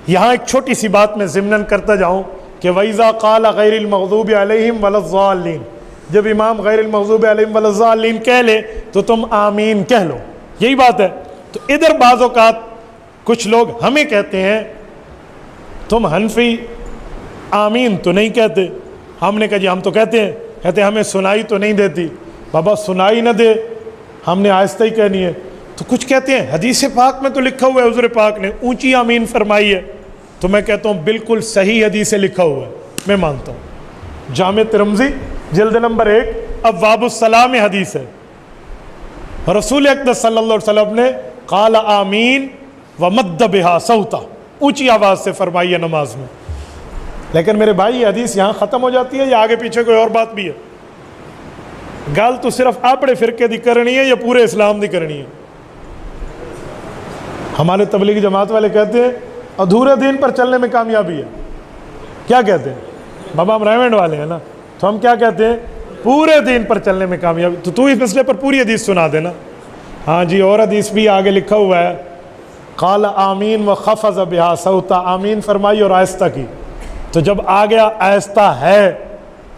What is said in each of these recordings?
یہاں ایک چھوٹی سی بات میں ضمناً کرتا جاؤں کہ وَإِذَا قَالَ غَيْرِ الْمَغْضُوبِ عَلَيْهِمْ وَلَا الضَّالِّينَ، جب امام غیر المغضوب علیہم ولا الضالین کہہ لے تو تم آمین کہہ لو، یہی بات ہے۔ تو ادھر بعض اوقات کچھ لوگ ہمیں کہتے ہیں تم حنفی آمین تو نہیں کہتے، ہم نے کہا جی ہم تو کہتے ہیں، کہتے ہیں ہمیں سنائی تو نہیں دیتی۔ بابا سنائی نہ دے، ہم نے آہستہ ہی کہنی ہے۔ تو کچھ کہتے ہیں حدیث پاک میں تو لکھا ہوا ہے حضور پاک نے اونچی آمین فرمائی ہے، تو میں کہتا ہوں بالکل صحیح حدیث سے لکھا ہوا ہے، میں مانتا ہوں۔ جامع ترمذی جلد نمبر 1 ابواب السلام حدیث ہے، رسول اقدس صلی اللہ علیہ وسلم نے قال آمین ومد بہا صوتا، اونچی آواز سے فرمائی ہے نماز میں۔ لیکن میرے بھائی یہ حدیث یہاں ختم ہو جاتی ہے یا آگے پیچھے کوئی اور بات بھی ہے؟ گل تو صرف اپنے فرقے دی کرنی ہے یا پورے اسلام دی کرنی ہے؟ ہمارے تبلیغی جماعت والے کہتے ہیں ادھورے دین پر چلنے میں کامیابی ہے۔ کیا کہتے ہیں؟ بابا ہم ریونڈ والے ہیں نا، تو ہم کیا کہتے ہیں؟ پورے دین پر چلنے میں کامیابی۔ تو اس مسئلے پر پوری حدیث سنا دینا۔ ہاں جی اور حدیث بھی آگے لکھا ہوا ہے قال آمین وخفض بہا صوتا، آمین فرمائی اور آہستہ کی۔ تو جب آ گیا آہستہ ہے،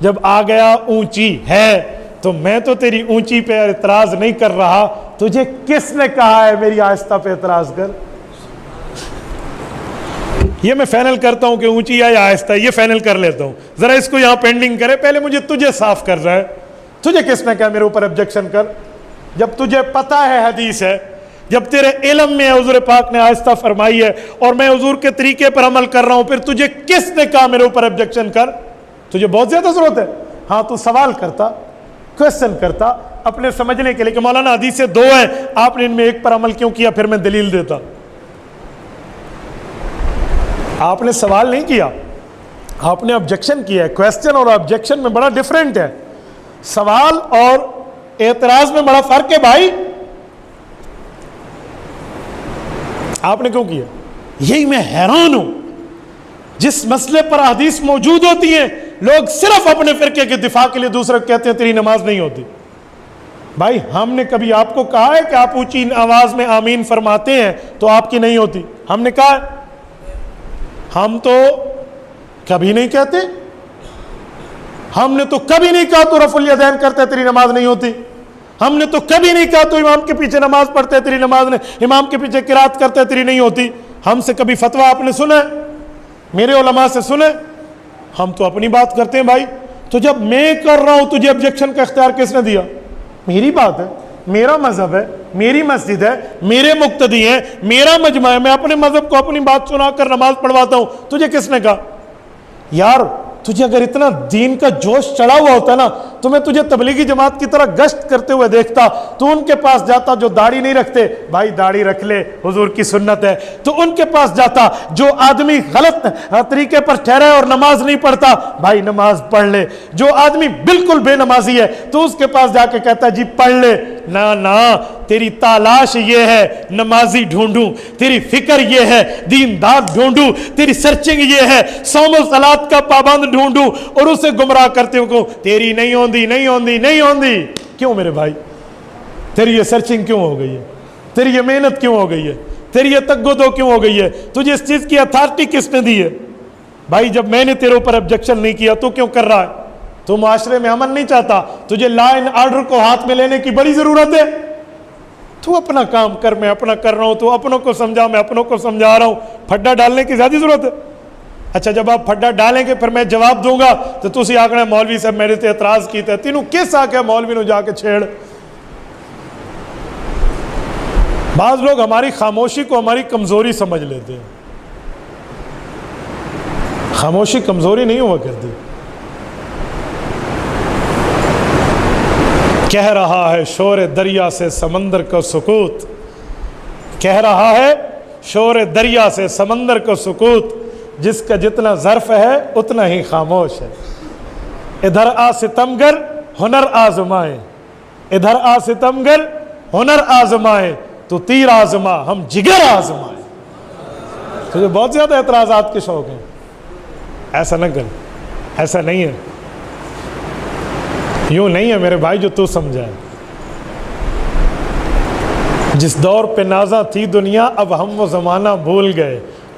جب آ گیا اونچی ہے، تو میں تو تیری اونچی پہ اعتراض نہیں کر رہا، تجھے کس نے کہا ہے میری آہستہ پہ اعتراض کر؟ یہ میں فائنل کرتا ہوں کہ اونچی ہے یا آہستہ ہے، یہ فائنل کر لیتا ہوں، ذرا اس کو یہاں پینڈنگ کرے، پہلے مجھے تجھے صاف کر رہا ہے، تجھے کس نے کہا میرے اوپر آبجیکشن کر؟ جب تجھے پتہ ہے حدیث ہے، جب تیرے علم میں حضور پاک نے آہستہ فرمائی ہے اور میں حضور کے طریقے پر عمل کر رہا ہوں، پھر تجھے کس نے کہا میرے اوپر آبجیکشن کر؟ تجھے بہت زیادہ ضرورت ہے، ہاں تو سوال کرتا، کویسچن کرتا اپنے سمجھنے کے لیے کہ مولانا حدیثیں 2 ہیں، آپ نے ان میں ایک پر عمل کیوں کیا؟ پھر میں دلیل دیتا۔ آپ نے سوال نہیں کیا، آپ نے آبجیکشن کیا ہے۔ کویسچن اور آبجیکشن میں بڑا ڈیفرنٹ ہے، سوال اور اعتراض میں بڑا فرق ہے بھائی۔ آپ نے کیوں کیا؟ یہی میں حیران ہوں، جس مسئلے پر حدیث موجود ہوتی ہیں لوگ صرف اپنے فرقے کے دفاع کے لیے دوسرے کہتے ہیں تیری نماز نہیں ہوتی۔ بھائی ہم نے کبھی آپ کو کہا ہے کہ آپ اونچی آواز میں آمین فرماتے ہیں تو آپ کی نہیں ہوتی؟ ہم نے کہا ہے؟ ہم تو کبھی نہیں کہتے، ہم نے تو کبھی نہیں کہا تو رفع الیدین کرتے تیری نماز نہیں ہوتی، ہم نے تو کبھی نہیں کہا تو امام کے پیچھے نماز پڑھتے تیری نماز نہیں، امام کے پیچھے قرات کرتے تیری نہیں ہوتی۔ ہم سے کبھی فتویٰ آپ نے سنا ہے؟ میرے علماء سے سنے؟ ہم تو اپنی بات کرتے ہیں بھائی۔ تو جب میں کر رہا ہوں تجھے آبجیکشن کا اختیار کس نے دیا؟ میری بات ہے، میرا مذہب ہے، میری مسجد ہے، میرے مقتدی ہیں، میرا مجمع ہے، میں اپنے مذہب کو اپنی بات سنا کر نماز پڑھواتا ہوں، تجھے کس نے کہا؟ یار تجھے اگر اتنا دین کا جوش چڑھا ہوا ہوتا نا تو میں تجھے تبلیغی جماعت کی طرح گشت کرتے ہوئے دیکھتا، تو ان کے پاس جاتا جو داڑھی نہیں رکھتے، بھائی داڑھی رکھ لے حضور کی سنت ہے، تو ان کے پاس جاتا جو آدمی غلط طریقے پر ٹھہرا ہے اور نماز نہیں پڑھتا، بھائی نماز پڑھ لے، جو آدمی بالکل بے نمازی ہے تو اس کے پاس جا کے کہتا جی پڑھ لے۔ نہ تیری تالاش یہ ہے نمازی ڈھونڈوں، تیری فکر یہ ہے دیندار ڈھونڈوں، تیری سرچنگ یہ ہے صوم و صلات کا پابند ڈھونڈوں اور اسے گمراہ کرتے ہو کہوں تیری نہیں ہوندی نہیں ہوندی نہیں ہوندی۔ کیوں میرے بھائی؟ تیری یہ سرچنگ کیوں ہو گئی ہے؟ تیری یہ محنت کیوں ہو گئی ہے؟ تیری یہ تگ و دو کیوں ہو گئی ہے؟ تجھے اس چیز کی اتھارٹی کس نے دی ہے؟ بھائی جب میں نے تیرے اوپر آبجیکشن نہیں کیا تو کیوں کر رہا ہے؟ تو معاشرے میں امن نہیں چاہتا، تجھے لا اینڈ آرڈر کو ہاتھ میں لینے کی بڑی ضرورت ہے۔ تو اپنا کام کر، میں اپنا کر رہا ہوں، تو اپنوں کو سمجھا، میں اپنوں کو سمجھا رہا ہوں، پھڈا ڈالنے کی زیادہ ضرورت ہے؟ اچھا جب آپ پھڈا ڈالیں گے پھر میں جواب دوں گا تو تسی آکھنا مولوی صاحب میرے تے اعتراض کیتا ہے، تینوں کس آکھیا مولوی نو جا کے چھیڑ؟ بعض لوگ ہماری خاموشی کو ہماری کمزوری سمجھ لیتے ہیں، خاموشی کمزوری نہیں ہوا کرتی۔ کہہ رہا ہے شور دریا سے سمندر کو سکوت، کہہ رہا ہے شور دریا سے سمندر کو سکوت، جس کا جتنا ظرف ہے اتنا ہی خاموش ہے۔ ادھر آ ستمگر ہنر آزمائے، ادھر آ ستمگر ہنر آزمائے، تو تیر آزما ہم جگر آزمائے۔ تجھے بہت زیادہ اعتراضات کے شوق ہیں، ایسا نہ کر، ایسا نہیں ہے، یوں نہیں ہے میرے بھائی جو تو سمجھا ہے۔ جس دور پہ نازاں تھی دنیا اب ہم وہ زمانہ بھول گئے،